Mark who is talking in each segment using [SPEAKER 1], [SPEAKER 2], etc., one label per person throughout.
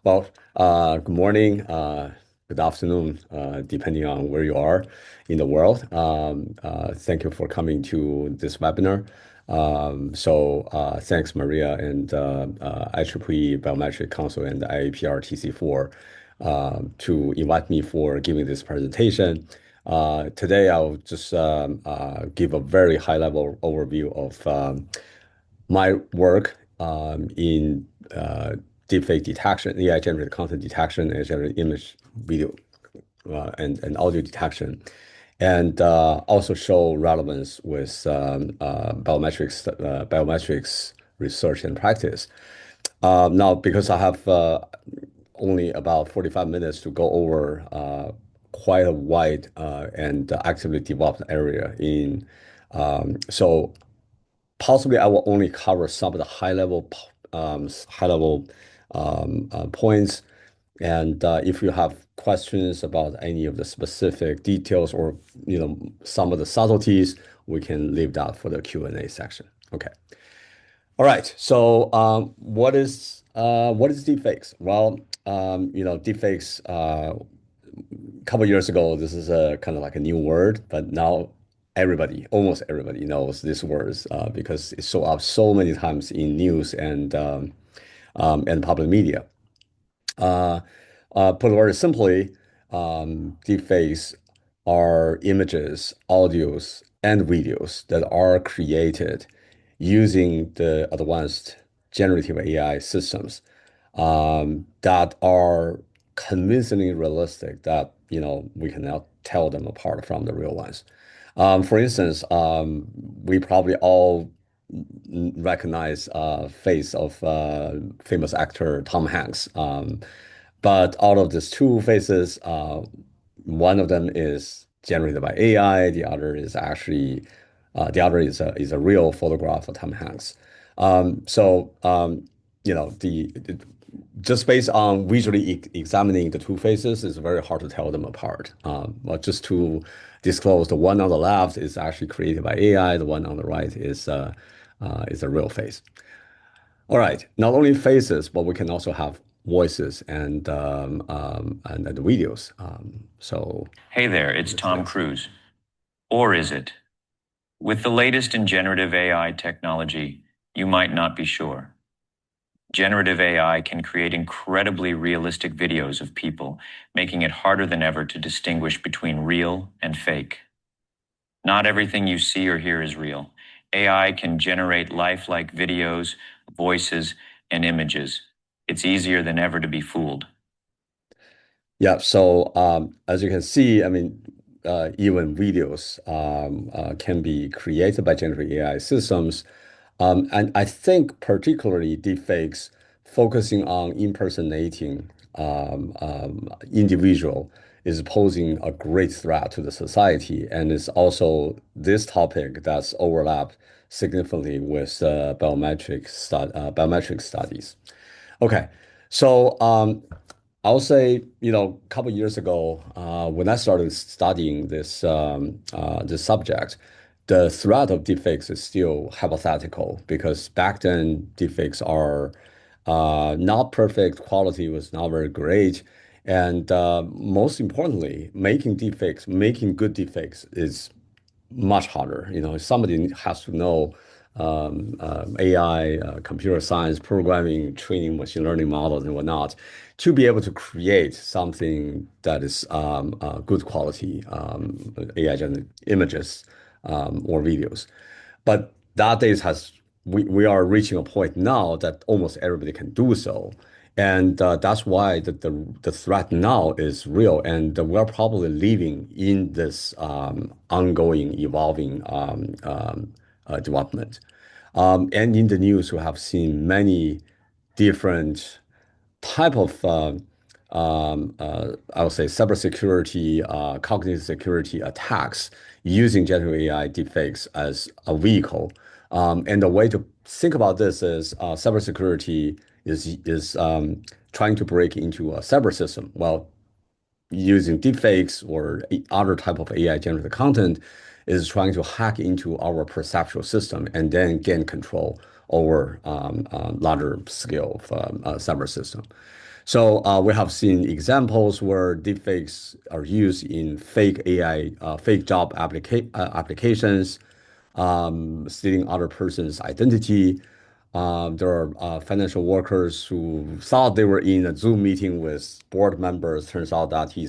[SPEAKER 1] Good morning, good afternoon, depending on where you are in the world. Thank you for coming to this webinar. Thanks, Maria and IEEE Biometric Council and IAPRTC to invite me for giving this presentation. Today, I'll just give a very high-level overview of my work in deepfake detection, AI-generated content detection, and generated image, video, and audio detection, and also show relevance with biometrics research and practice. Now, because I have only about 45 minutes to go over quite a wide and actively developed area so possibly I will only cover some of the high level points. And if you have questions about any of the specific details or some of the subtleties, we can leave that for the Q&A section. Okay. All right. So what is deepfakes? Well, deepfakes. A couple years ago, this is a kind of like a new word, but now almost everybody knows this word because it show up so many times in news and public media. Put very simply, deepfakes are images, audios, and videos that are created using the advanced generative AI systems that are convincingly realistic that we can now tell them apart from the real ones. For instance, we probably all recognize face of famous actor Tom Hanks. But out of these two faces, one of them is generated by AI. The other is a real photograph of Tom Hanks. Just based on visually examining the two faces, it's very hard to tell them apart. But just to disclose, the one on the left is actually created by AI. The one on the right is a real face. All right. Not only faces, but we can also have voices and the videos.
[SPEAKER 2] Hey there, it's Tom Cruise. Or is it? With the latest in generative AI technology, you might not be sure. Generative AI can create incredibly realistic videos of people, making it harder than ever to distinguish between real and fake. Not everything you see or hear is real. AI can generate lifelike videos, voices, and images. It's easier than ever to be fooled.
[SPEAKER 1] Yeah. As you can see, I mean, even videos can be created by generative AI systems. And I think particularly deepfakes focusing on impersonating individual is posing a great threat to the society. And it's also this topic that's overlapped significantly with biometric studies. Okay. So I'll say, a couple years ago, when I started studying this subject, the threat of deepfakes is still hypothetical because back then deepfakes are not perfect, quality was not very great, and most importantly, making good deepfakes is much harder. Somebody has to know AI, computer science, programming, training machine learning models and whatnot to be able to create something that is good quality AI generated images or videos. But that days we are reaching a point now that almost everybody can do so. And that's why the threat now is real. And we're probably living in this ongoing, evolving development. And in the news, we have seen many different type of, I would say, cybersecurity, cognitive security attacks using generative AI deepfakes as a vehicle. And the way to think about this is cybersecurity is trying to break into a cyber system. Well, using deepfakes or other type of AI generated content is trying to hack into our perceptual system and then gain control over larger scale of cyber system. So we have seen examples where deepfakes are used in fake AI, fake job applications, stealing other person's identity. There are financial workers who thought they were in a Zoom meeting with board members. Turns out that he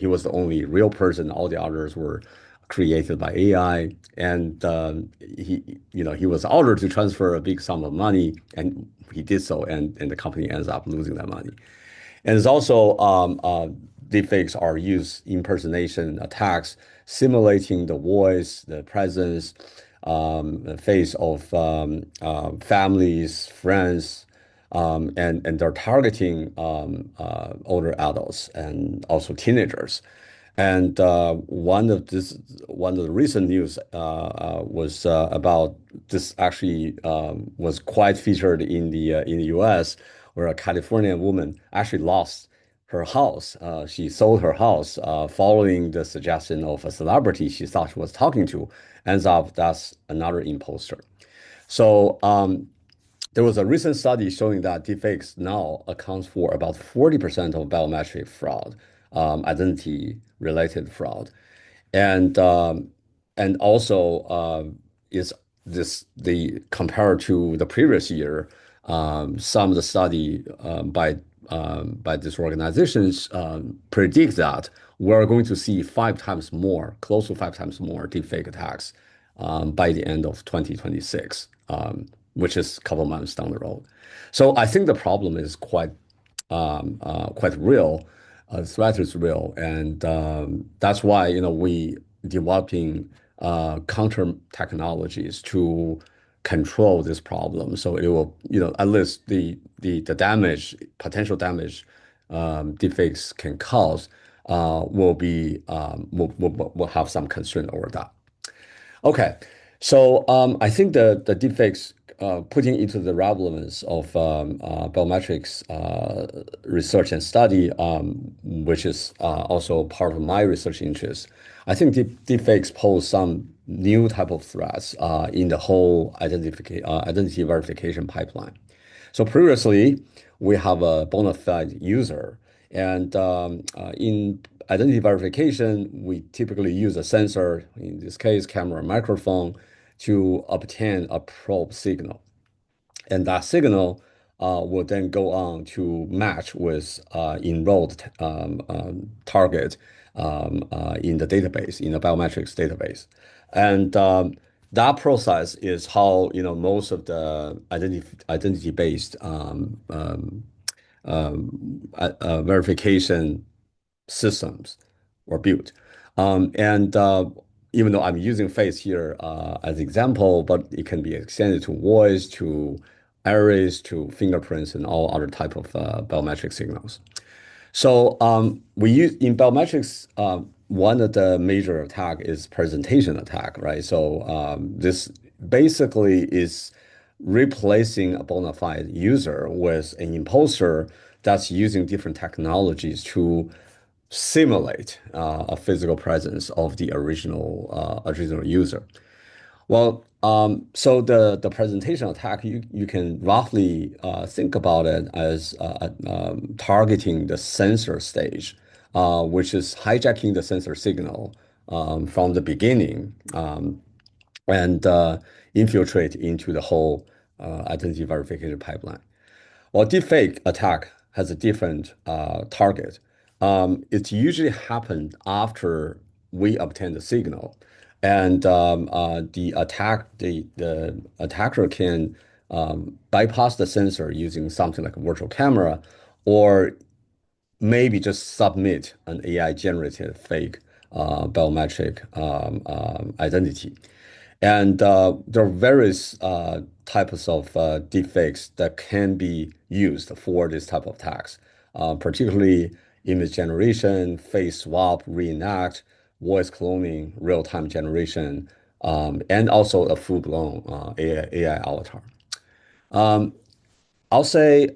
[SPEAKER 1] was the only real person. All the others were created by AI. And he was ordered to transfer a big sum of money, and he did so, and the company ends up losing that money. And it's also deepfakes are used impersonation attacks, simulating the voice, the presence, the face of families, friends, and they're targeting older adults and also teenagers. And one of the recent news was about this actually was quite featured in the U.S., where a Californian woman actually lost her house. She sold her house following the suggestion of a celebrity she thought she was talking to. Ends up that's another imposter. So there was a recent study showing that deepfakes now accounts for about 40% of biometric fraud, identity-related fraud, and um, and also is this the compared to the previous year, some of the study by these organizations predict that we're going to see five times more, close to five times more deepfake attacks by the end of 2026, which is a couple months down the road. So I think the problem is quite real. The threat is real, and that's why we developing counter technologies to control this problem. So it will at least the damage, potential damage deepfakes can cause will have some concern over that. Okay, so I think the deepfakes putting into the relevance of biometrics research and study, which is also part of my research interest. I think deepfakes pose some new type of threats in the whole identity verification pipeline. So previously, we have a bona fide user, and in identity verification, we typically use a sensor, in this case, camera, microphone, to obtain a probe signal. And that signal will then go on to match with enrolled target in the database, in the biometrics database. And that process is how most of the identity-based verification systems were built. And even though I'm using face here as example, but it can be extended to voice, to iris, to fingerprints, and all other type of biometric signals. So we use in biometrics, one of the major attack is presentation attack, right? So this basically is replacing a bona fide user with an imposter that's using different technologies to simulate a physical presence of the original user. Well, so the presentation attack, you can roughly think about it as targeting the sensor stage, which is hijacking the sensor signal from the beginning and infiltrate into the whole identity verification pipeline. Well, deepfake attack has a different target. It usually happened after we obtain the signal, and the attacker can bypass the sensor using something like a virtual camera, or maybe just submit an AI generated fake biometric identity. And there are various types of deepfakes that can be used for this type of attacks, particularly image generation, face swap, reenact, voice cloning, real-time generation, and also a full-blown AI avatar. I'll say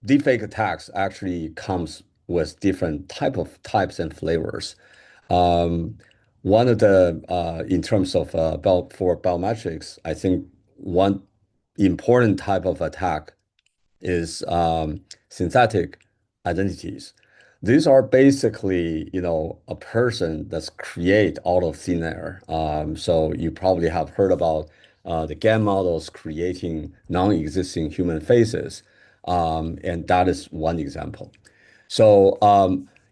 [SPEAKER 1] deepfake attacks actually comes with different types and flavors. Um, One of the in terms of for biometrics, I think one important type of attack is synthetic identities. These are basically, a person that's create out of thin air. So you probably have heard about the GAN models creating non-existing human faces, and that is one example. So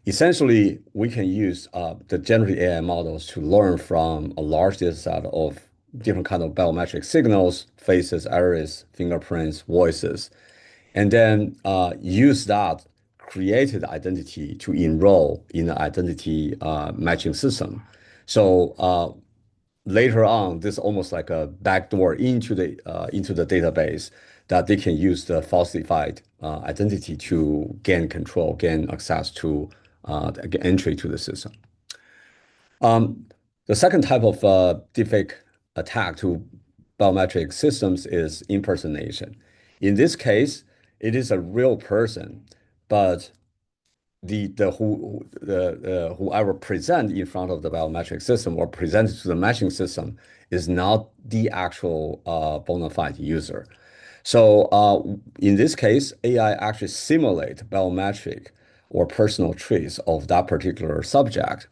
[SPEAKER 1] essentially, we can use the generative AI models to learn from a large data set of different kind of biometric signals, faces, iris, fingerprints, voices, and then use that created identity to enroll in the identity matching system. So later on, this is almost like a backdoor into the database that they can use the falsified identity to gain control, gain access to get entry to the system. The second type of deepfake attack to biometric systems is impersonation. In this case, it is a real person, but whoever present in front of the biometric system or presented to the matching system is not the actual bona fide user. So in this case, AI actually simulate biometric or personal traits of that particular subject,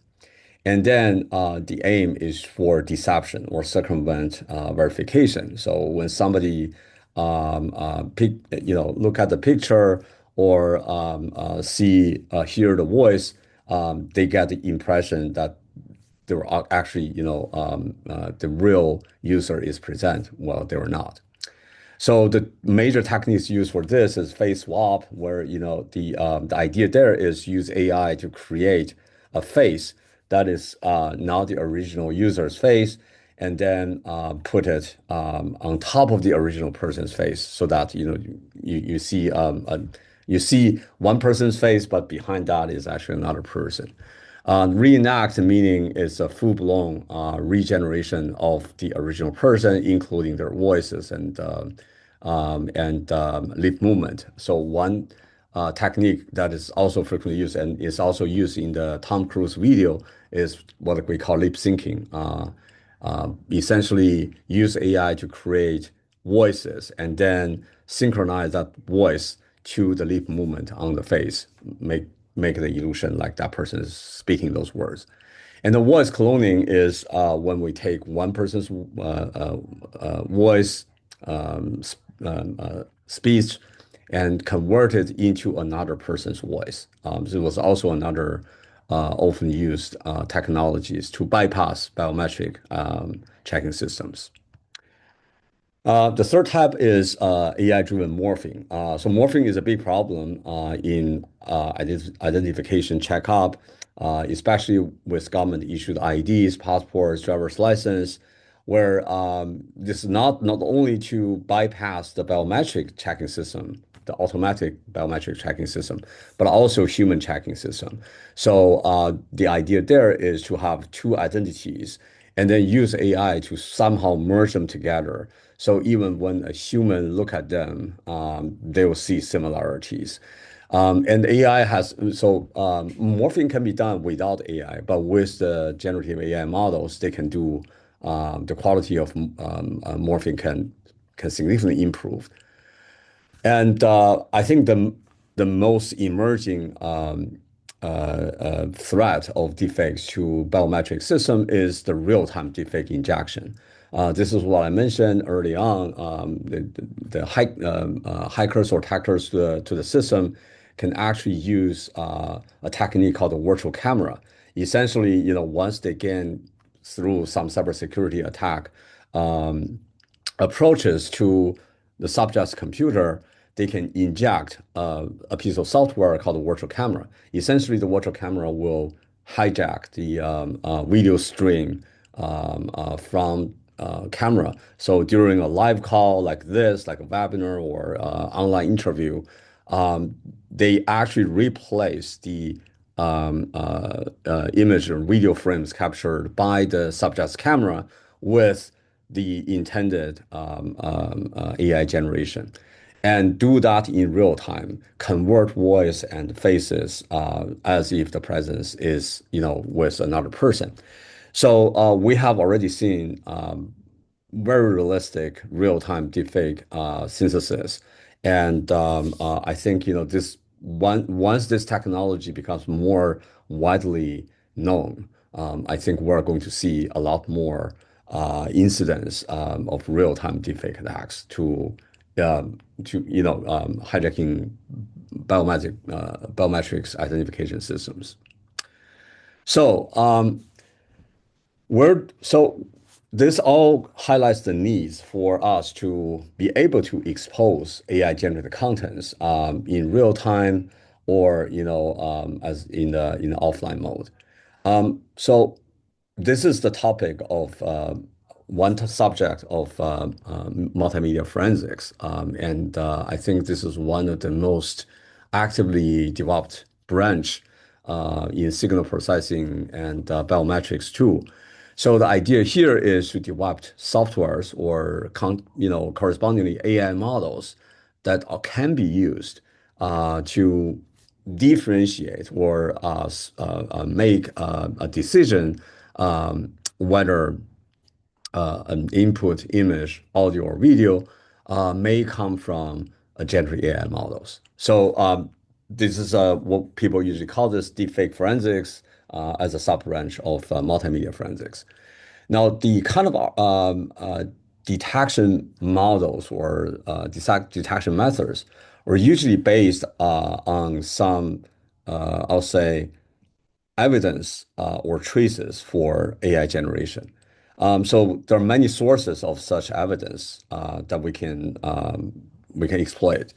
[SPEAKER 1] and then the aim is for deception or circumvent verification. So when somebody look at the picture or hear the voice, they get the impression that they were actually, the real user is present. Well, they were not. So the major techniques used for this is face swap, where the idea there is use AI to create a face that is not the original user's face, and then put it on top of the original person's face, so that you see one person's face, but behind that is actually another person. Reenact meaning is a full-blown regeneration of the original person, including their voices and lip movement. So one technique that is also frequently used and is also used in the Tom Cruise video is what we call lip syncing. Essentially, use AI to create voices and then synchronize that voice to the lip movement on the face, make the illusion like that person is speaking those words. And the voice cloning is when we take one person's voice, speech, and convert it into another person's voice. So it was also another often used technologies to bypass biometric checking systems. The third type is AI-driven morphing. So morphing is a big problem in identification checkup, especially with government-issued IDs, passports, driver's license, where this is not only to bypass the biometric checking system, the automatic biometric checking system, but also human checking system. So the idea there is to have two identities and then use AI to somehow merge them together. So even when a human look at them, they will see similarities. And AI has so morphing can be done without AI, but with the generative AI models, they can do the quality of morphing can significantly improve. And I think the most emerging threat of deepfakes to biometric system is the real-time deepfake injection. This is what I mentioned early on. The hackers or attackers to the system can actually use a technique called the virtual camera. Essentially, once they gain through some cybersecurity attack approaches to the subject's computer, they can inject a piece of software called a virtual camera. Essentially, the virtual camera will hijack the video stream from camera. So during a live call like this, like a webinar or online interview, they actually replace the image or video frames captured by the subject's camera with the intended AI generation and do that in real time, convert voice and faces as if the presence is, with another person. So we have already seen very realistic real-time deepfake synthesis. And I think, this once this technology becomes more widely known, I think we're going to see a lot more incidents of real-time deepfake attacks hijacking biometrics identification systems. So so this all highlights the needs for us to be able to expose AI generated contents in real time or as in the offline mode. So this is the topic of subject of multimedia forensics, and I think this is one of the most actively developed branch in signal processing and biometrics too. So the idea here is to develop softwares or correspondingly AI models that can be used to differentiate or make a decision whether an input image, audio, or video may come from a generative AI models. So this is what people usually call this deepfake forensics as a sub-branch of multimedia forensics. Now, the kind of detection models or detection methods are usually based on some, I'll say, evidence or traces for AI generation. So there are many sources of such evidence that we can exploit,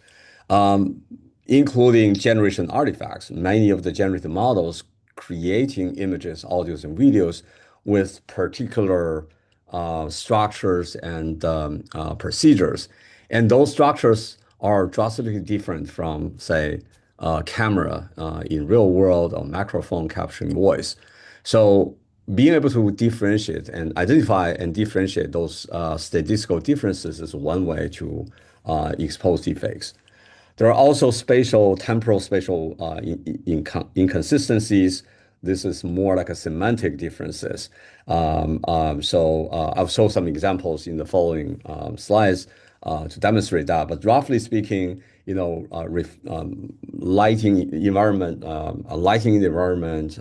[SPEAKER 1] um, including generation artifacts. Many of the generative models creating images, audios, and videos with particular structures and procedures. And those structures are drastically different from, say, camera in real world or microphone capturing voice. So being able to differentiate and identify and differentiate those statistical differences is one way to expose deepfakes. There are also spatial, temporal spatial inconsistencies. This is more like a semantic differences. I'll show some examples in the following slides to demonstrate that. But roughly speaking, lighting environment, lighting in the environment,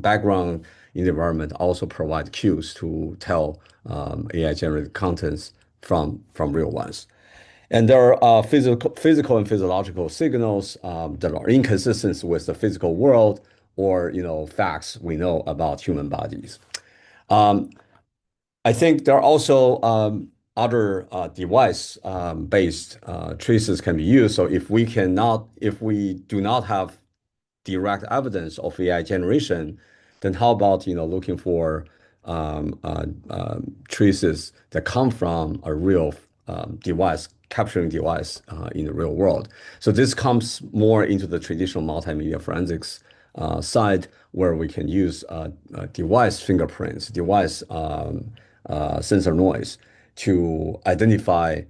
[SPEAKER 1] background in the environment also provide cues to tell AI generated contents from real ones. And there are physical and physiological signals that are inconsistent with the physical world or facts we know about human bodies. I think there are also other device based traces can be used. So if we do not have direct evidence of AI generation, then how about looking for traces that come from a real capturing device in the real world. So this comes more into the traditional multimedia forensics side, where we can use device fingerprints, device sensor noise to identify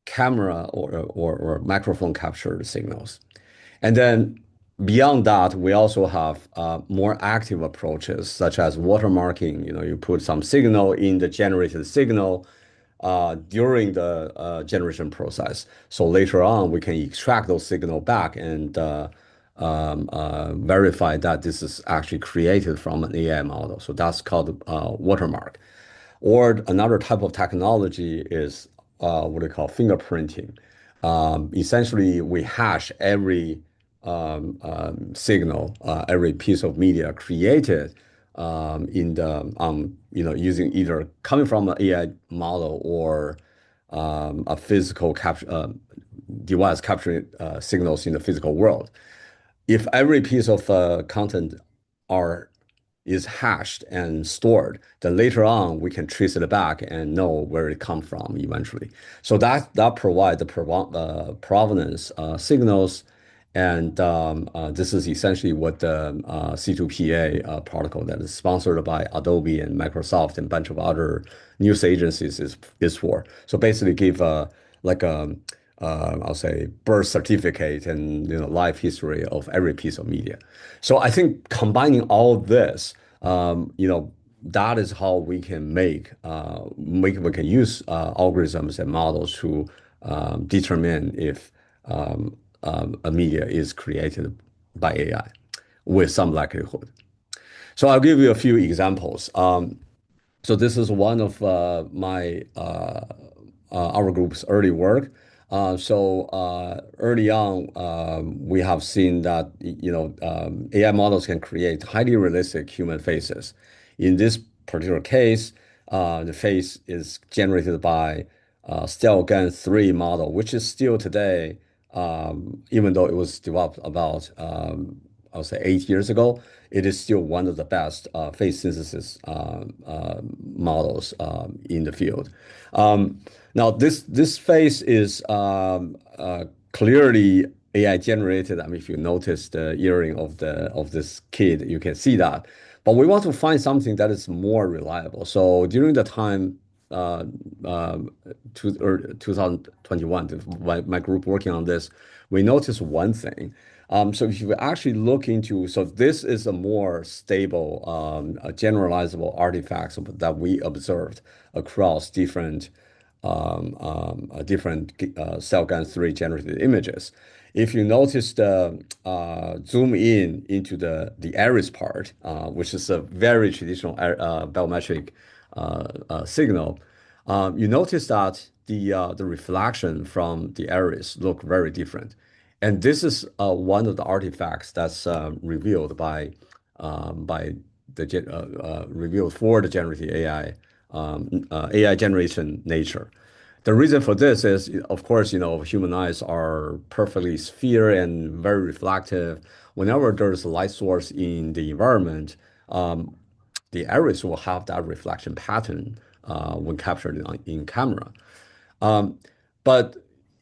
[SPEAKER 1] camera or microphone captured signals. And then beyond that, we also have more active approaches, such as watermarking. You put some signal in the generated signal during the generation process. So later on, we can extract those signal back and verify that this is actually created from an AI model. So that's called watermark. Or another type of technology is what we call fingerprinting. Essentially, we hash every signal, every piece of media created using either coming from an AI model or a physical device capturing signals in the physical world. If every piece of content are is hashed and stored, then later on we can trace it back and know where it come from eventually. So that provide the provenance signals, and this is essentially what the C2PA protocol that is sponsored by Adobe and Microsoft and a bunch of other news agencies is for. So basically give like a I'll say birth certificate and life history of every piece of media. So I think combining all this, that is how we can we can use algorithms and models to determine if a media is created by AI with some likelihood. So I'll give you a few examples. So this is one of my our group's early work. Early on, we have seen that AI models can create highly realistic human faces. In this particular case, the face is generated by Stelgan 3 model, which is still today, even though it was developed about I would say 8 years ago, it is still one of the best face synthesis models in the field. Now, this face is clearly AI generated. I mean, if you notice the earring of this kid, you can see that. But we want to find something that is more reliable. So during the time uh, or 2021, my group working on this, we noticed one thing. So if you actually look into, so this is a more stable, generalizable artifacts that we observed across different Cellgan 3 generated images. If you notice the zoom in into the iris part, which is a very traditional biometric signal, you notice that the reflection from the iris look very different. And this is one of the artifacts that's by revealed for the generative AI AI generation nature. The reason for this is, of course, human eyes are perfectly sphere and very reflective. Whenever there's a light source in the environment, the iris will have that reflection pattern when captured in camera. Um, but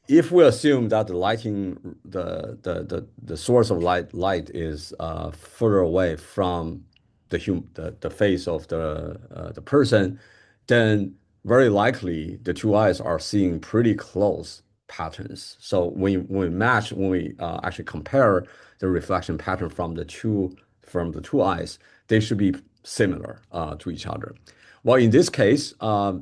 [SPEAKER 1] if we assume that the lighting, the source of light is further away from the face of the person, then very likely the two eyes are seeing pretty close patterns. So when we actually compare the reflection pattern from the two eyes, they should be similar to each other. Well, in this case,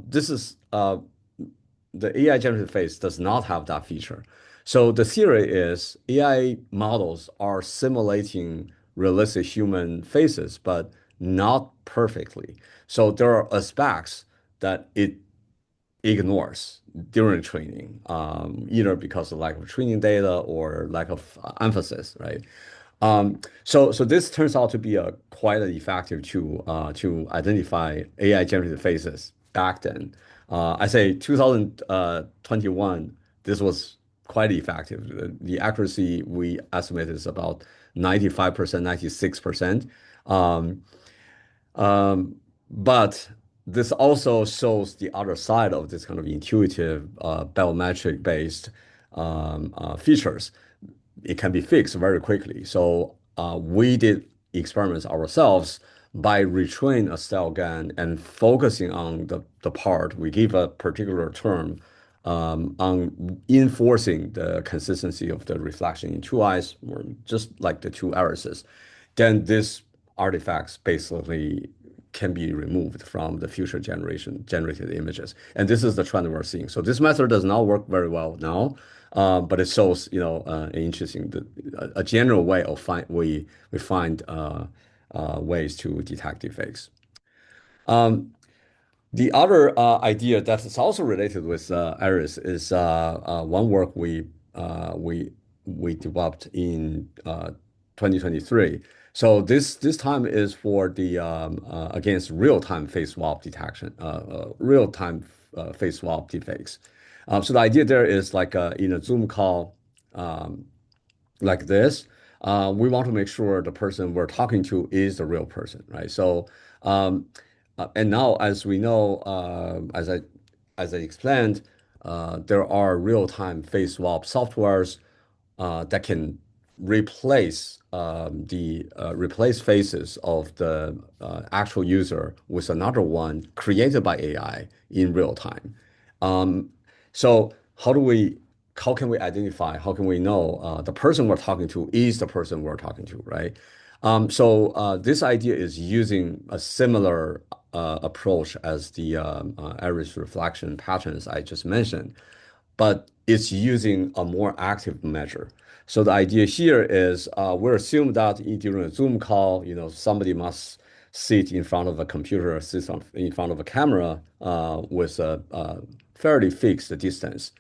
[SPEAKER 1] this is the AI generated face does not have that feature. So the theory is AI models are simulating realistic human faces, but not perfectly. So there are aspects that it ignores during training, either because of lack of training data or lack of emphasis, right? So this turns out to be a quite an effective to identify AI generated faces back then. I say 2021, this was quite effective. The accuracy we estimated is about 95%, 96%. Um, but this also shows the other side of this kind of intuitive biometric based features. It can be fixed very quickly. So we did experiments ourselves by retraining a cell gun and focusing on the part. We give a particular term on enforcing the consistency of the reflection in two eyes, or just like the two irises. Then these artifacts basically can be removed from the future generation generated images. And this is the trend we're seeing. So this method does not work very well now, but it shows, an interesting, a general way of we find ways to detect deepfakes. The other idea that is also related with Iris is one work we developed in 2023. So this time is for the against real-time face swap detection, real-time face swap deepfakes. So the idea there is like in a Zoom call, like this, we want to make sure the person we're talking to is the real person, right? So, and now as we know, as I explained, there are real-time face swap softwares that can replace faces of the actual user with another one created by AI in real time. Um, so how can we identify, how can we know the person we're talking to is the person we're talking to, right? This idea is using a similar approach as the iris reflection patterns I just mentioned, but it's using a more active measure. So the idea here is we assume that during a Zoom call, somebody must sit in front of a computer or sit in front of a camera with a fairly fixed distance.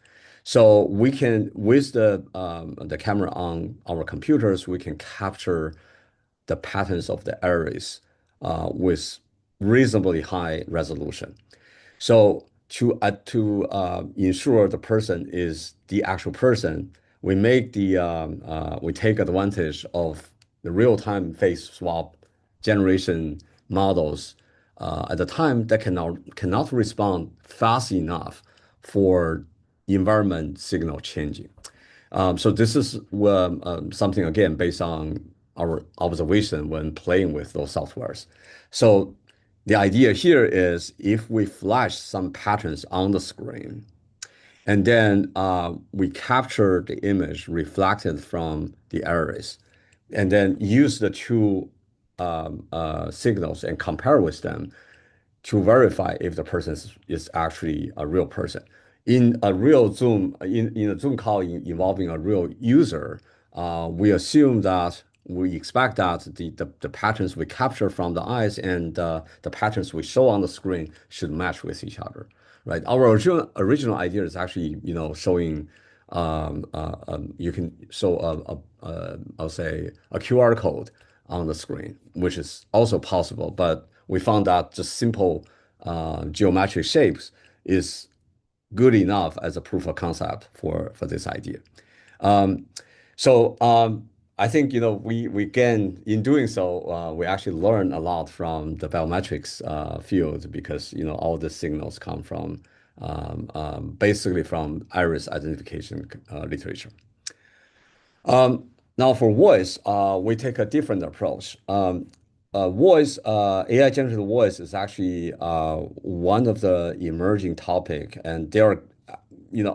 [SPEAKER 1] So we can, with the camera on our computers, we can capture the patterns of the arrays with reasonably high resolution. So to ensure the person is the actual person, we take advantage of the real-time face swap generation models at the time that cannot respond fast enough for environment signal changing. So this is something again based on our observation when playing with those softwares. So the idea here is if we flash some patterns on the screen and then we capture the image reflected from the arrays and then use the two signals and compare with them to verify if the person is actually a real person. In a Zoom call involving a real user, we expect that the patterns we capture from the eyes and the patterns we show on the screen should match with each other, right? Our original idea is actually, showing you can show I'll say a QR code on the screen, which is also possible. But we found that just simple geometric shapes is good enough as a proof of concept for this idea. Um, so I think we again in doing so we actually learn a lot from the biometrics field because all the signals come from basically from iris identification literature. Now for voice, we take a different approach. AI generative voice is actually one of the emerging topic, and they are,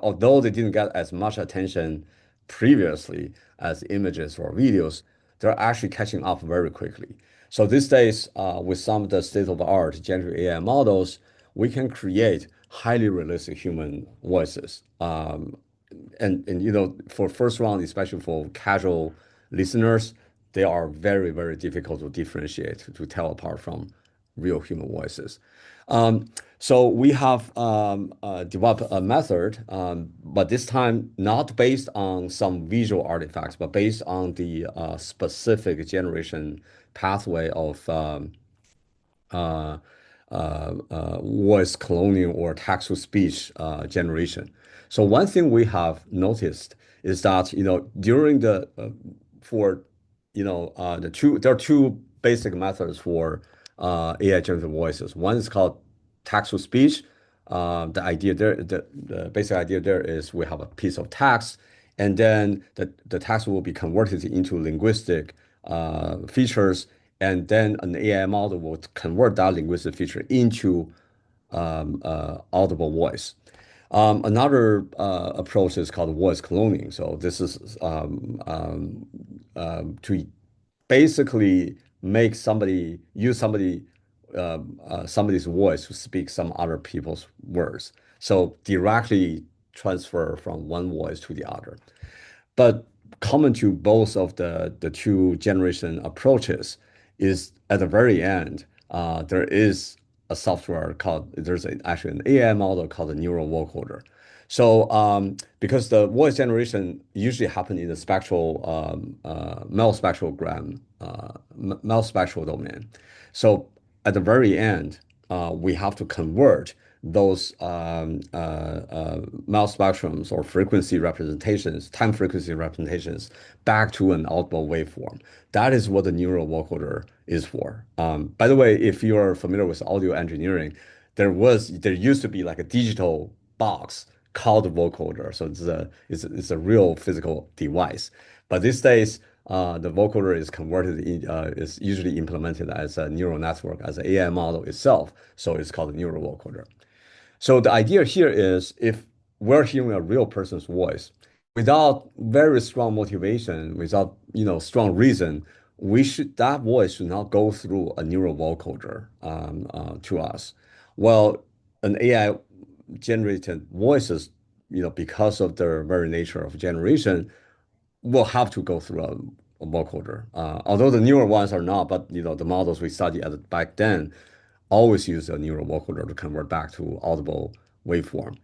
[SPEAKER 1] although they didn't get as much attention previously as images or videos, they're actually catching up very quickly. So these days, with some of the state-of-the-art generative AI models, we can create highly realistic human voices. And for first round, especially for casual listeners, they are very, very difficult to differentiate, to tell apart from real human voices. So we have developed a method, but this time not based on some visual artifacts, but based on the specific generation pathway of voice cloning or text-to-speech generation. So one thing we have noticed is that during the for there are two basic methods for AI generative voices. One is called text-to-speech. The basic idea there is we have a piece of text, and then the text will be converted into linguistic features, and then an AI model will convert that linguistic feature into audible voice. Another approach is called voice cloning. So this is to basically make somebody's voice to speak some other people's words. So directly transfer from one voice to the other. But common to both of the two generation approaches is at the very end, there is a software actually an AI model called a neural vocoder. So because the voice generation usually happen in the mel spectral domain. So at the very end, we have to convert those mel spectrums or frequency representations, time frequency representations, back to an audible waveform. That is what the neural vocoder is for. By the way, if you are familiar with audio engineering, there used to be like a digital box called a vocoder. So it's a real physical device. But these days, the vocoder is usually implemented as a neural network, as an AI model itself. So it's called a neural vocoder. So the idea here is if we're hearing a real person's voice without very strong motivation, without strong reason, that voice should not go through a neural vocoder to us. Well, an AI generated voices because of the very nature of generation, will have to go through a vocoder. Although the newer ones are not, but the models we studied back then always use a neural vocoder to convert back to audible waveform.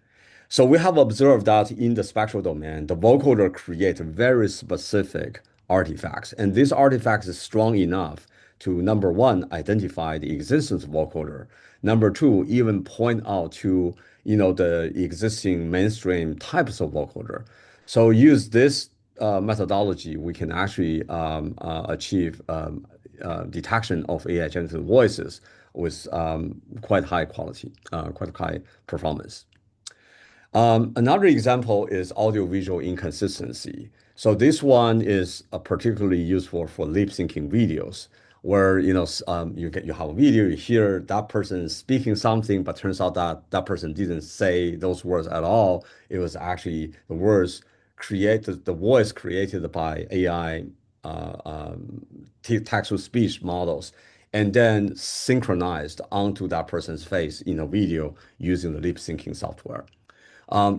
[SPEAKER 1] So we have observed that in the spectral domain, the vocoder creates very specific artifacts, and this artifact is strong enough to, number one, identify the existence of vocoder. Number two, even point out to the existing mainstream types of vocoder. So use this methodology, we can actually achieve detection of AI generated voices with quite high quality, quite high performance. Another example is audiovisual inconsistency. So this one is particularly useful for lip syncing videos, where you have a video, you hear that person is speaking something, but turns out that that person didn't say those words at all. It was actually the words created, the voice created by AI text-to-speech models, and then synchronized onto that person's face in a video using the lip syncing software.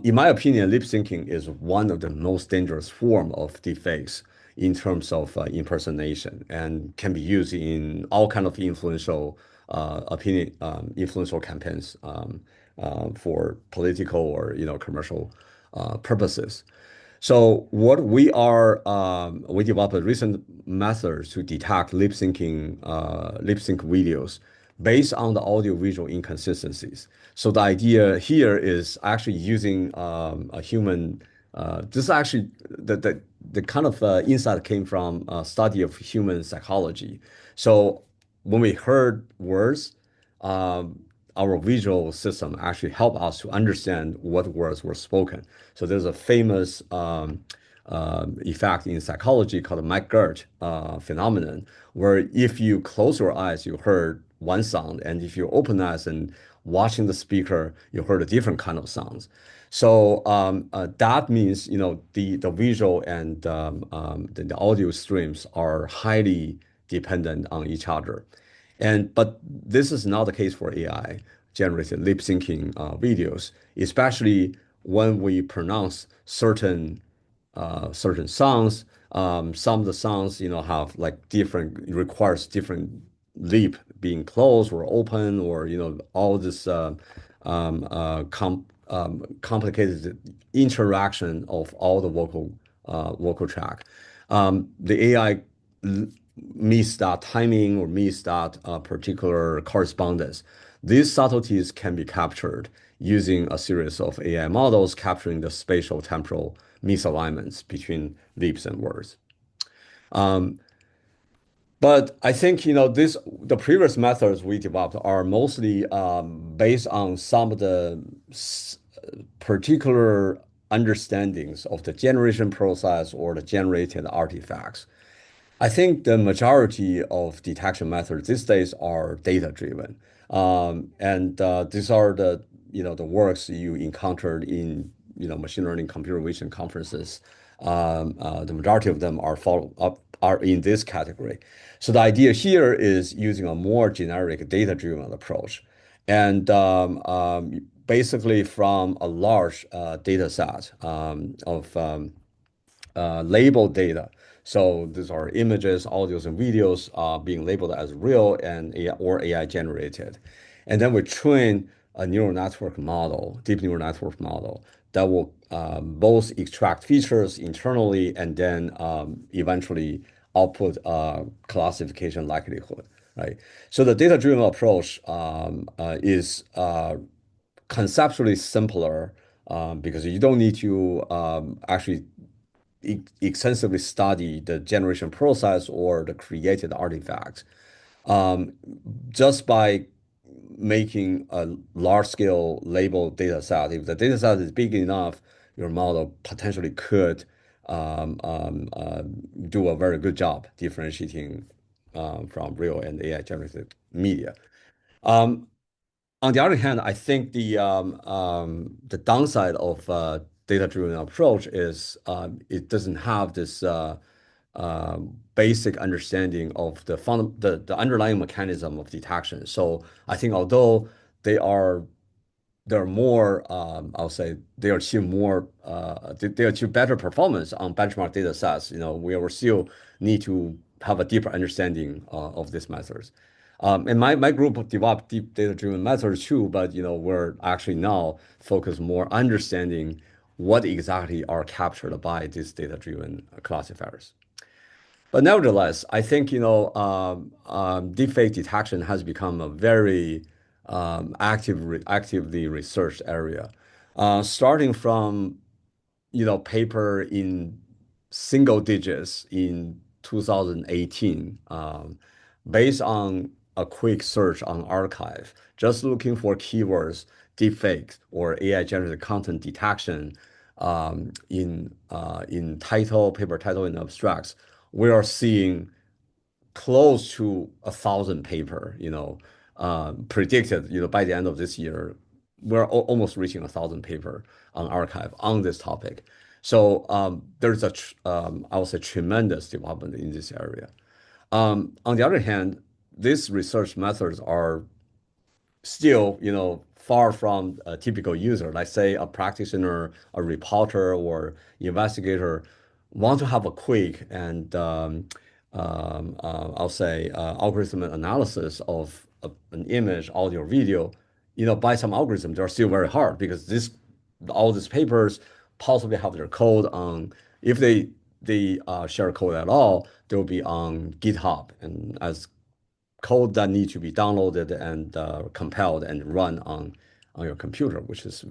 [SPEAKER 1] In my opinion, lip syncing is one of the most dangerous form of deepfakes in terms of impersonation, and can be used in all kind of influential campaigns for political or political purposes. So what we developed a recent methods to detect lip sync videos based on the audio visual inconsistencies. So the idea here is actually using a human. This is actually the kind of insight came from a study of human psychology. So when we heard words, um, our visual system actually helped us to understand what words were spoken. So there's a famous effect in psychology called the McGirt phenomenon, where if you close your eyes, you heard one sound, and if you open eyes and watching the speaker, you heard a different kind of sounds. So that means the visual and the audio streams are highly dependent on each other. But this is not the case for AI generated lip syncing videos, especially when we pronounce certain songs. Some of the songs, have like different requires different lip being closed or open, or all this complicated interaction of all the vocal track. The AI miss that timing or miss that particular correspondence. These subtleties can be captured using a series of AI models capturing the spatial temporal misalignments between lips and words. Um, but I think the previous methods we developed are mostly based on some of the particular understandings of the generation process or the generated artifacts. I think the majority of detection methods these days are data-driven, and these are the works you encountered in machine learning computer vision conferences. The majority of them are in this category. So the idea here is using a more generic data-driven approach, and basically from a large data set of labeled data. So these are images, audios, and videos being labeled as real and AI, or AI generated. And then we train a neural network model, deep neural network model, that will both extract features internally and then eventually output classification likelihood, right? So the data-driven approach is conceptually simpler because you don't need to actually extensively study the generation process or the created artifacts. Um, just by making a large scale label data set, if the data set is big enough, your model potentially could do a very good job differentiating from real and AI generated media. Um, on the other hand, I think the downside of data-driven approach is it doesn't have this basic understanding of the underlying mechanism of detection. So I think although they are they're more, I'll say they achieve more, they achieve better performance on benchmark data sets. We will still need to have a deeper understanding of these methods. And my group developed deep data-driven methods too, but we're actually now focused more understanding what exactly are captured by these data-driven classifiers. But nevertheless, I think deepfake detection has become a very actively researched area, starting from paper in single digits in 2018, based on a quick search on archive, just looking for keywords, deepfake or AI generated content detection, in title, paper title, and abstracts. We are seeing close to 1,000 paper, predicted, by the end of this year, we're almost reaching 1,000 paper on archive on this topic. So there's I would say, tremendous development in this area. On the other hand, these research methods are still, far from a typical user. Like say a practitioner, a reporter, or investigator want to have a quick and I'll say algorithm analysis of an image, audio, video. By some algorithms, they're still very hard because all these papers possibly have their code on. If they share code at all, they will be on GitHub and as code that need to be downloaded and compiled and run on your computer, which is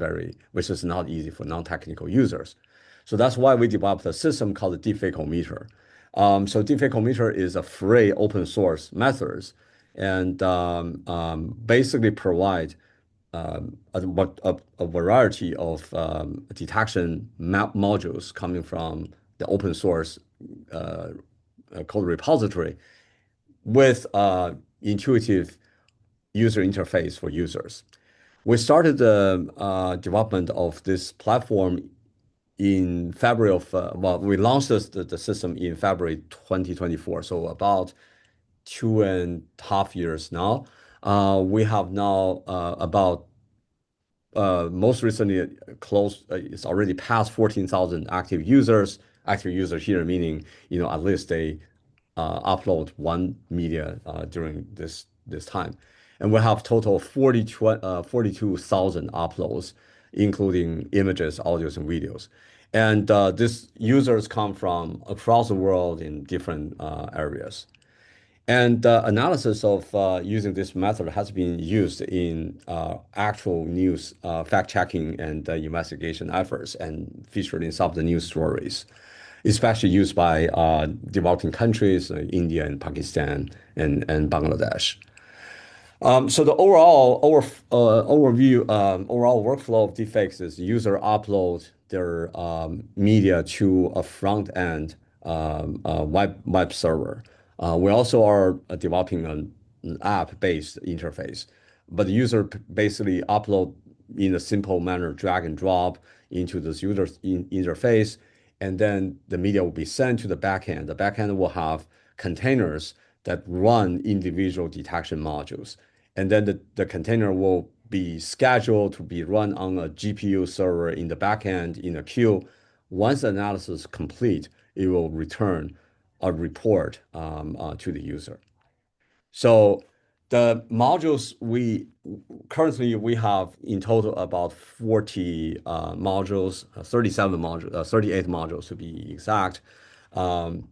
[SPEAKER 1] not easy for non-technical users. So that's why we developed a system called the Deepfakeometer. So Deepfakeometer is a free open source methods and basically provide a variety of detection map modules coming from the open source code repository with intuitive user interface for users. We started the development of this platform in February well, we launched the system in February 2024, so about 2.5 years now. We have now about most recently close, it's already past 14,000 active users. Active users here meaning, at least they upload one media during this time. And we have total 42,000 uploads, including images, audios, and videos. And these users come from across the world in different areas. And analysis of using this method has been used in actual news fact-checking and investigation efforts and featured in some of the news stories, especially used by developing countries like India and Pakistan and Bangladesh. So the overall workflow of deepfakes is user upload their media to a front end web server. We also are developing an app-based interface, but the user basically upload in a simple manner, drag and drop into this user interface, and then the media will be sent to the backend. The backend will have containers that run individual detection modules. And then the container will be scheduled to be run on a GPU server in the backend in a queue. Once the analysis is complete, it will return a report to the user. So the modules we have in total about 40 modules, 37 modules, 38 modules to be exact, on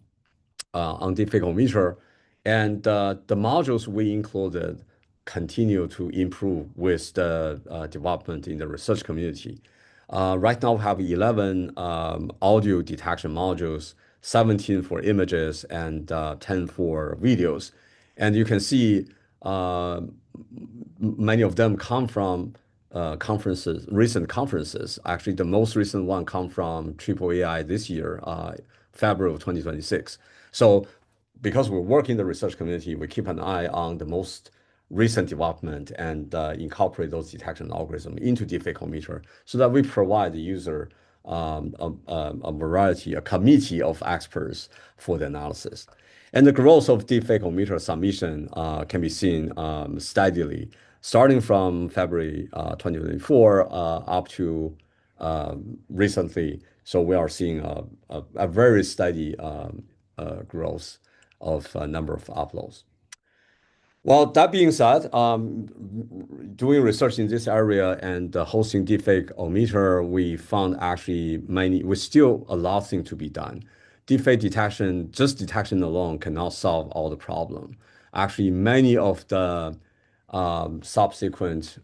[SPEAKER 1] Deepfakeometer. And the modules we included continue to improve with the development in the research community. Right now, we have 11 audio detection modules, 17 for images, and 10 for videos. And you can see many of them come from conferences, recent conferences. Actually, the most recent one come from Triple AI this year, February of 2026. So because we work in the research community, we keep an eye on the most recent development and incorporate those detection algorithms into Deepfakeometer so that we provide the user a variety, a committee of experts for the analysis. And the growth of Deepfakeometer submission can be seen steadily. starting from February 2024 up to recently. So we are seeing a very steady growth of number of uploads. Well, that being said, doing research in this area and hosting deepfake-o-meter, we found actually we still a lot of things to be done. Deepfake detection, just detection alone cannot solve all the problem. Actually, many of the subsequent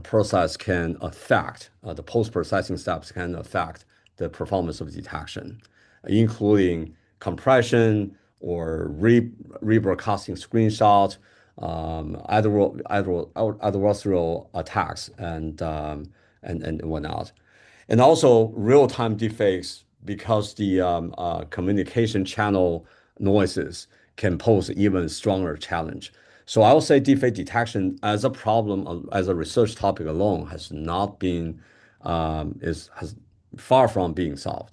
[SPEAKER 1] process can affect the post-processing steps can affect the performance of detection, including compression or rebroadcasting screenshot, adversarial attacks, and whatnot. And also real-time deepfakes because the communication channel noises can pose even stronger challenge. So I would say deepfake detection as a problem, as a research topic alone, has not been has far from being solved.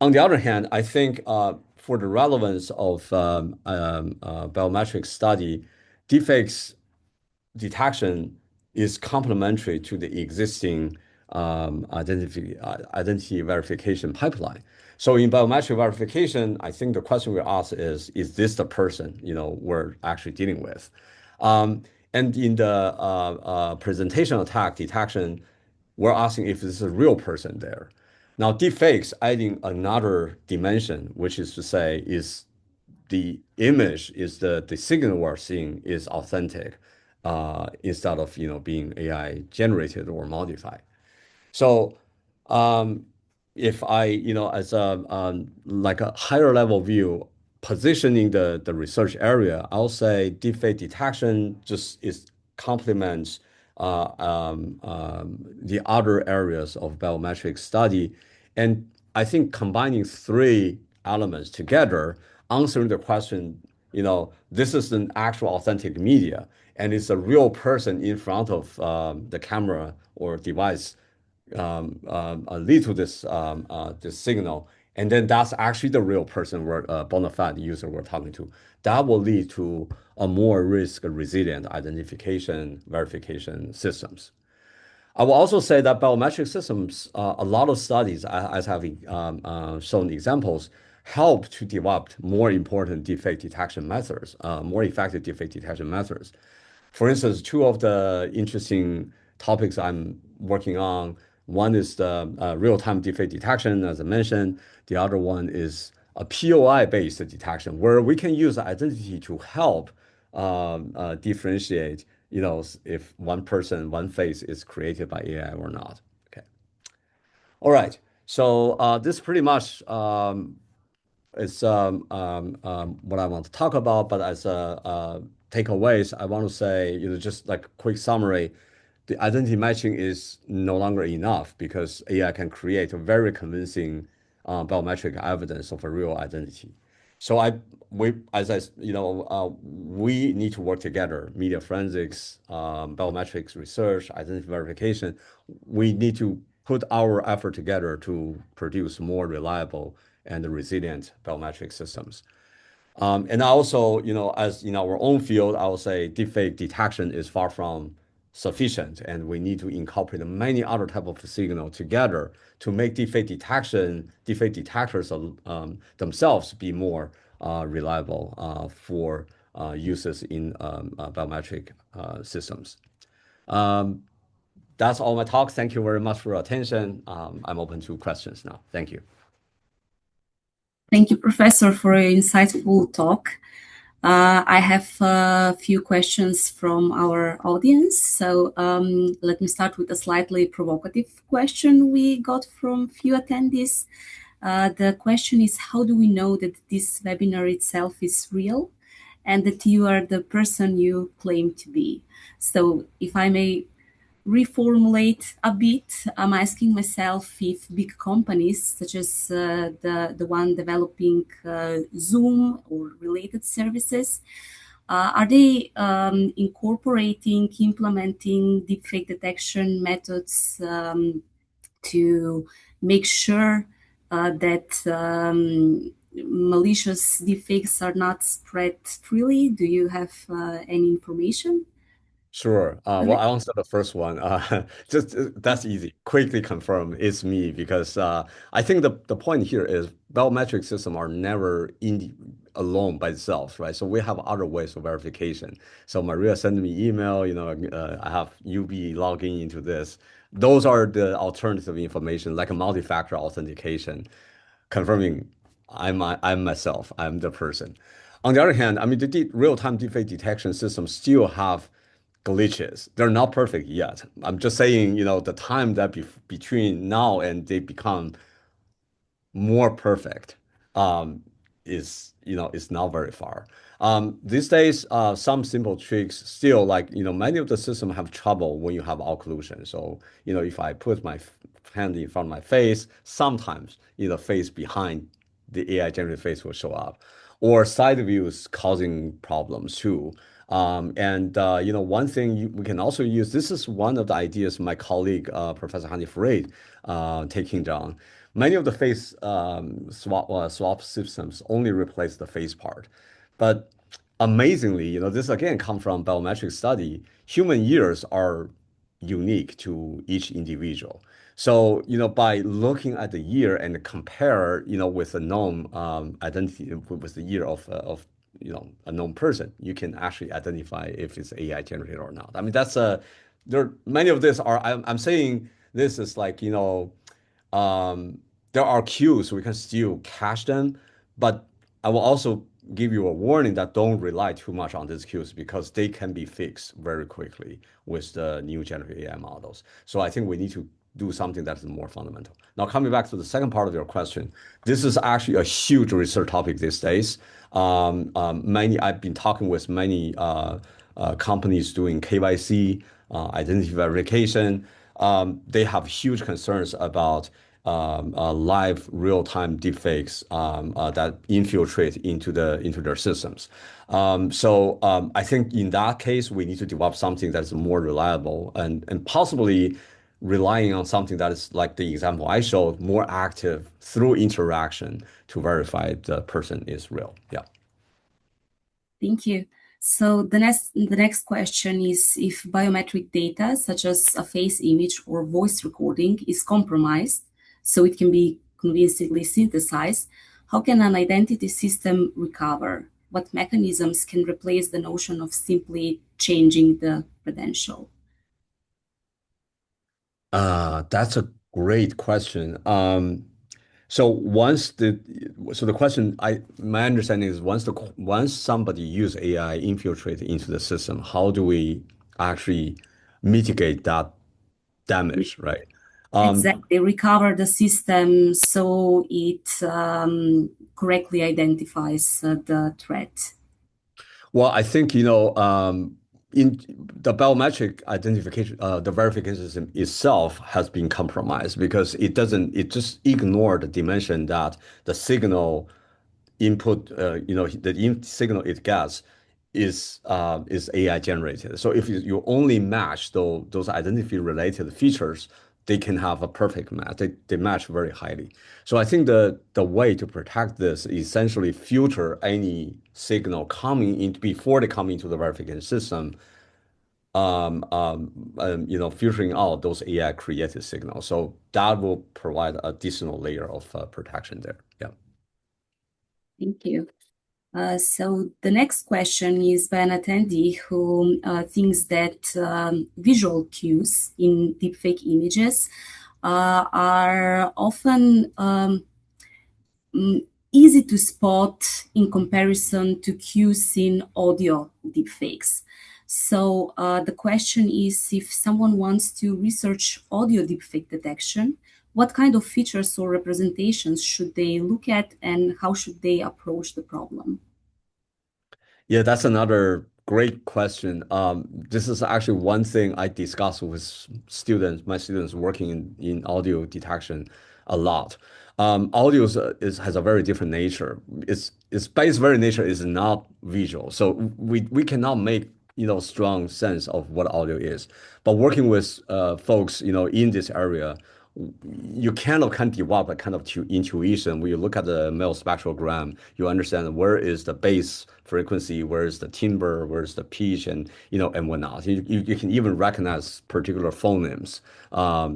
[SPEAKER 1] On the other hand, I think for the relevance of biometric study, deepfakes detection is complementary to the existing identity verification pipeline. So in biometric verification, I think the question we ask is this the person, we're actually dealing with? And in the presentation attack detection, we're asking if this is a real person there. Now, deepfakes adding another dimension, which is to say, is the image is the signal we're seeing is authentic instead of being AI generated or modified. So if I, as a like a higher level view, positioning the research area, I'll say deepfake detection just is complements the other areas of biometric study. And I think combining three elements together, answering the question, this is an actual authentic media, and it's a real person in front of the camera or device lead to this signal, and then that's actually the real person we're bona fide user we're talking to. That will lead to a more risk resilient identification verification systems. I will also say that biometric systems, a lot of studies, as having shown examples, help to develop more important deepfake detection methods, more effective deepfake detection methods. For instance, two of the interesting topics I'm working on, one is the real-time deepfake detection, as I mentioned. The other one is a POI-based detection, where we can use identity to help differentiate, if one person, one face is created by AI or not. Okay. All right. So this pretty much is what I want to talk about. But as takeaways, I want to say, just like a quick summary, the identity matching is no longer enough because AI can create a very convincing biometric evidence of a real identity. So we need to work together, media forensics, biometrics research, identity verification. We need to put our effort together to produce more reliable and resilient biometric systems. And also, as in our own field, I would say deepfake detection is far from sufficient, and we need to incorporate many other type of signal together to make deepfake detection, deepfake detectors themselves be more reliable for uses in biometric systems. That's all my talk. Thank you very much for your attention. I'm open to questions now. Thank you.
[SPEAKER 3] Thank you, Professor, for an insightful talk. I have a few questions from our audience. So let me start with a slightly provocative question we got from few attendees. The question is, how do we know that this webinar itself is real and that you are the person you claim to be? So if I may reformulate a bit, I'm asking myself if big companies such as the one developing Zoom or related services, are they implementing deepfake detection methods to make sure that malicious deepfakes are not spread freely? Do you have any information
[SPEAKER 1] Sure.
[SPEAKER 3] on
[SPEAKER 1] Well,
[SPEAKER 3] it?
[SPEAKER 1] I'll answer the first one. Just that's easy. Quickly confirm it's me because I think the point here is biometric systems are never alone by itself, right? So we have other ways of verification. So Maria sent me email. I have UB logging into this. Those are the alternative information, like a multi-factor authentication, confirming I'm myself. I'm the person. On the other hand, I mean, the real-time deepfake detection systems still have glitches. They're not perfect yet. I'm just saying, the time that between now and they become more perfect um, is not very far. These days, some simple tricks still like, many of the systems have trouble when you have occlusion. So, if I put my hand in front of my face, sometimes, face behind the AI generated face will show up, or side views causing problems too. One thing we can also use, this is one of the ideas my colleague, Professor Hani Freud, taking down. Many of the face swap systems only replace the face part. But amazingly, this again come from biometric study. Human ears are unique to each individual. So, by looking at the year and compare, with a known identity with the year of a known person, you can actually identify if it's AI generated or not. I mean, there many of this are I'm saying this is like, um, there are cues, we can still catch them, but I will also give you a warning that don't rely too much on these cues because they can be fixed very quickly with the new generative AI models. So I think we need to do something that is more fundamental. Now, coming back to the second part of your question, this is actually a huge research topic these days. I've been talking with many companies doing KYC, identity verification. They have huge concerns about live real-time deepfakes that infiltrate into their systems. I think in that case, we need to develop something that's more reliable and possibly relying on something that is like the example I showed, more active through interaction to verify the person is real. Yeah.
[SPEAKER 3] Thank you. So the next question is if biometric data, such as a face image or voice recording, is compromised, so it can be convincingly synthesized, how can an identity system recover? What mechanisms can replace the notion of simply changing the credential?
[SPEAKER 1] That's a great question. So the question, my understanding is once somebody use AI infiltrate into the system, how do we actually mitigate that damage, right? Um,
[SPEAKER 3] Exactly, recover the system so it correctly identifies the threat.
[SPEAKER 1] well, I think, in the biometric identification, the verification system itself has been compromised because it just ignored the dimension that the signal input, signal it gets is AI generated. So if you only match those identity related features, they can have a perfect match. They match very highly. So I think the way to protect this is essentially filter any signal coming in before they come into the verification system. Filtering out those AI created signals. So that will provide additional layer of protection there. Yeah.
[SPEAKER 3] Thank you. So the next question is by an attendee who thinks that visual cues in deepfake images are often easy to spot in comparison to cues in audio deepfakes. So the question is if someone wants to research audio deepfake detection, what kind of features or representations should they look at and how should they approach the problem?
[SPEAKER 1] Yeah, that's another great question. This is actually one thing I discuss with my students working in audio detection a lot. Audio has a very different nature. Its base very nature is not visual, so we cannot make strong sense of what audio is. But working with folks in this area, you kind of can develop a kind of intuition. When you look at the male spectrogram, you understand where is the bass frequency, where is the timbre, where is the pitch, and and whatnot. You can even recognize particular phonemes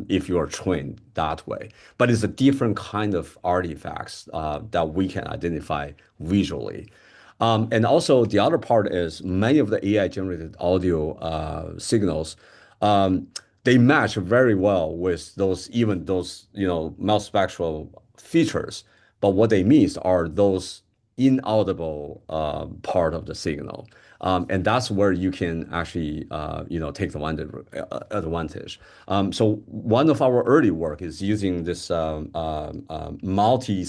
[SPEAKER 1] if you are trained that way. But it's a different kind of artifacts that we can identify visually. And also the other part is many of the AI generated audio signals. Um, they match very well with those mouth spectral features. But what they miss are those inaudible part of the signal. And that's where you can actually take advantage. So one of our early work is using this multi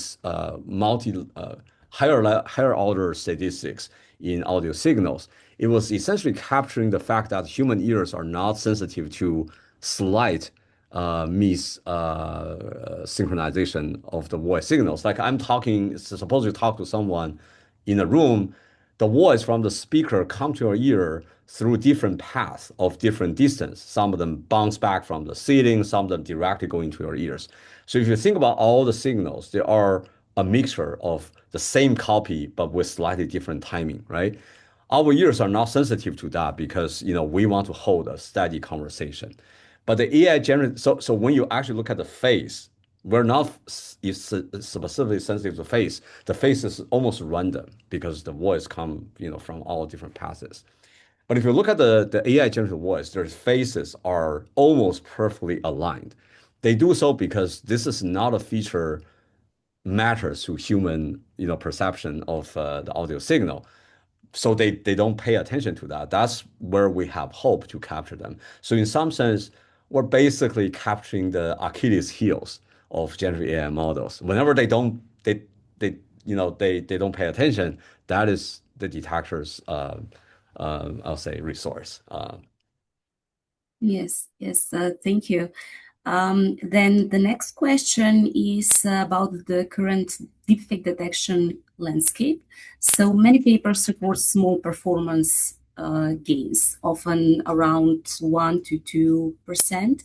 [SPEAKER 1] higher order statistics in audio signals. It was essentially capturing the fact that human ears are not sensitive to slight mis synchronization of the voice signals. Like I'm talking, suppose you talk to someone in a room, the voice from the speaker come to your ear through different paths of different distance. Some of them bounce back from the ceiling, some of them directly go into your ears. So if you think about all the signals, they are a mixture of the same copy but with slightly different timing, right? Our ears are not sensitive to that because we want to hold a steady conversation. But the AI generates so when you actually look at the face, we're not specifically sensitive to face. The face is almost random because the voice come from all different passes. But if you look at the AI generated voice, their faces are almost perfectly aligned. They do so because this is not a feature matters to human perception of the audio signal, so they don't pay attention to that. That's where we have hope to capture them. So in some sense, we're basically capturing the Achilles heels of generative AI models. Whenever they don't pay attention, that is the detector's I'll say resource.
[SPEAKER 3] Yes, yes, thank you. Then the next question is about the current deepfake detection landscape. So many papers report small performance gains, often around 1 to 2%.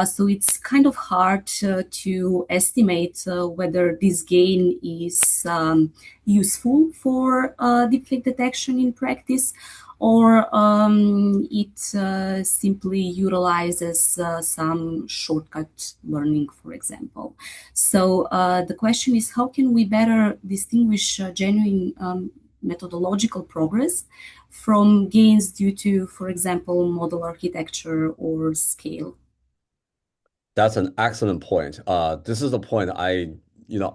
[SPEAKER 3] So it's kind of hard to estimate whether this gain is useful for deepfake detection in practice, or it simply utilizes some shortcut learning, for example. So the question is, how can we better distinguish genuine methodological progress from gains due to, for example, model architecture or scale?
[SPEAKER 1] That's an excellent point. This is the point you know,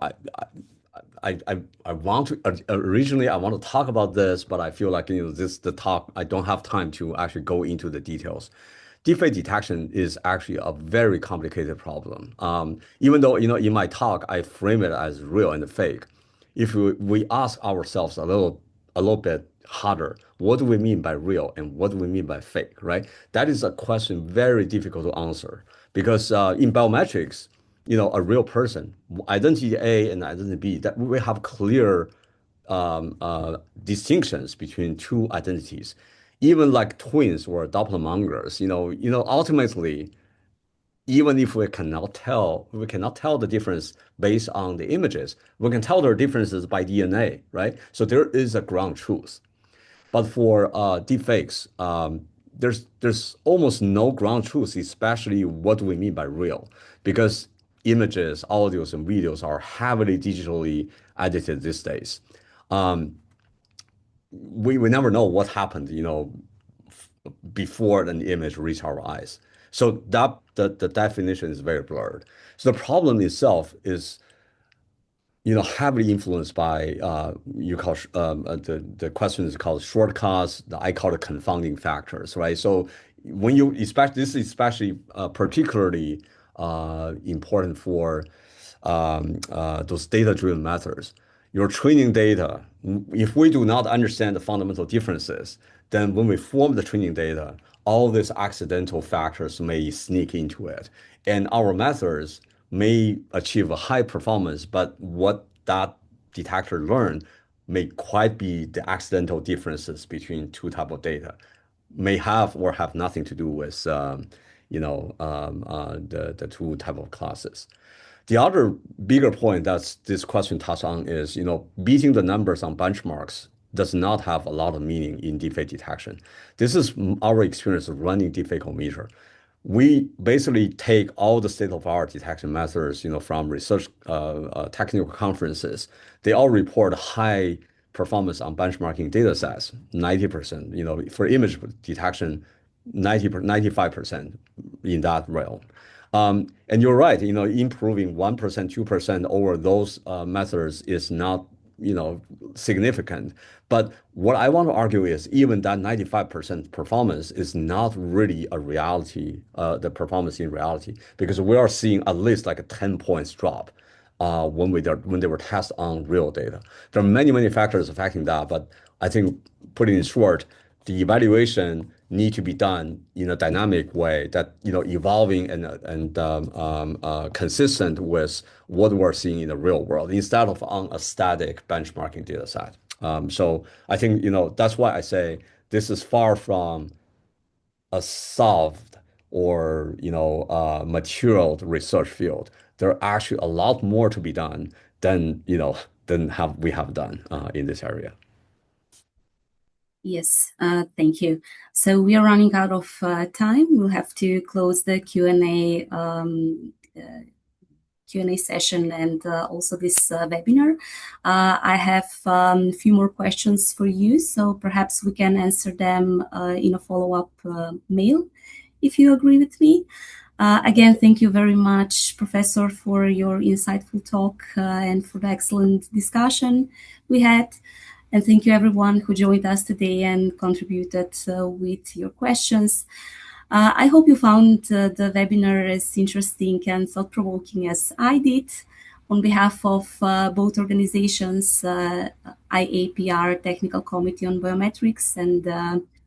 [SPEAKER 1] I want to originally I want to talk about this, but I feel like the talk I don't have time to actually go into the details. Deepfake detection is actually a very complicated problem. Even though in my talk I frame it as real and fake, if we ask ourselves a little bit harder, what do we mean by real and what do we mean by fake, right? That is a question very difficult to answer because in biometrics, a real person, identity A and identity B, that we have clear distinctions between two identities. Even like twins or doppelgangers, ultimately, even if we cannot tell the difference based on the images, we can tell their differences by DNA, right? So there is a ground truth. But for deepfakes, there's almost no ground truth, especially what do we mean by real, because images, audios, and videos are heavily digitally edited these days. Um, we never know what happened, before an image reached our eyes. So that the definition is very blurred. So the problem itself is heavily influenced by you call the question is called shortcuts. I call it confounding factors, right? So when you especially this is especially particularly important for those data-driven methods. Your training data, if we do not understand the fundamental differences, then when we form the training data, all these accidental factors may sneak into it. And our methods may achieve a high performance, but what that detector learned may quite be the accidental differences between two type of data, may have or have nothing to do with the two type of classes. The other bigger point that this question touched on is, beating the numbers on benchmarks does not have a lot of meaning in deepfake detection. This is our experience of running deepfakeometer. We basically take all the state-of-art detection methods, from research technical conferences. They all report high performance on benchmarking data sets, 90%. For image detection, 95% in that realm. And you're right, improving 1%, 2% over those methods is not, significant. But what I want to argue is even that 95% performance is not really a reality, the performance in reality, because we are seeing at least like a 10 points drop when they were tested on real data. There are many, many factors affecting that, but I think putting it short, the evaluation need to be done in a dynamic way that evolving and consistent with what we're seeing in the real world instead of on a static benchmarking data set. So I think that's why I say this is far from a solved or material research field. There are actually a lot more to be done than we have done in this area.
[SPEAKER 3] Yes, thank you. So we are running out of time. We'll have to close the Q&A session and also this webinar. I have a few more questions for you, so perhaps we can answer them in a follow-up mail, if you agree with me. Again, thank you very much, Professor, for your insightful talk and for the excellent discussion we had. And thank you everyone who joined us today and contributed with your questions. I hope you found the webinar as interesting and thought-provoking as I did. On behalf of both organizations, IAPR Technical Committee on Biometrics and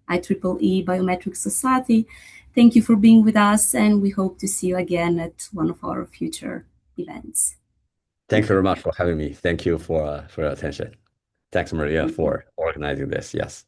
[SPEAKER 3] IEEE Biometrics Society, thank you for being with us, and we hope to see you again at one of our future events.
[SPEAKER 1] Thank you very much for having me. Thank you for your attention. Thanks, Maria, for organizing this. Yes.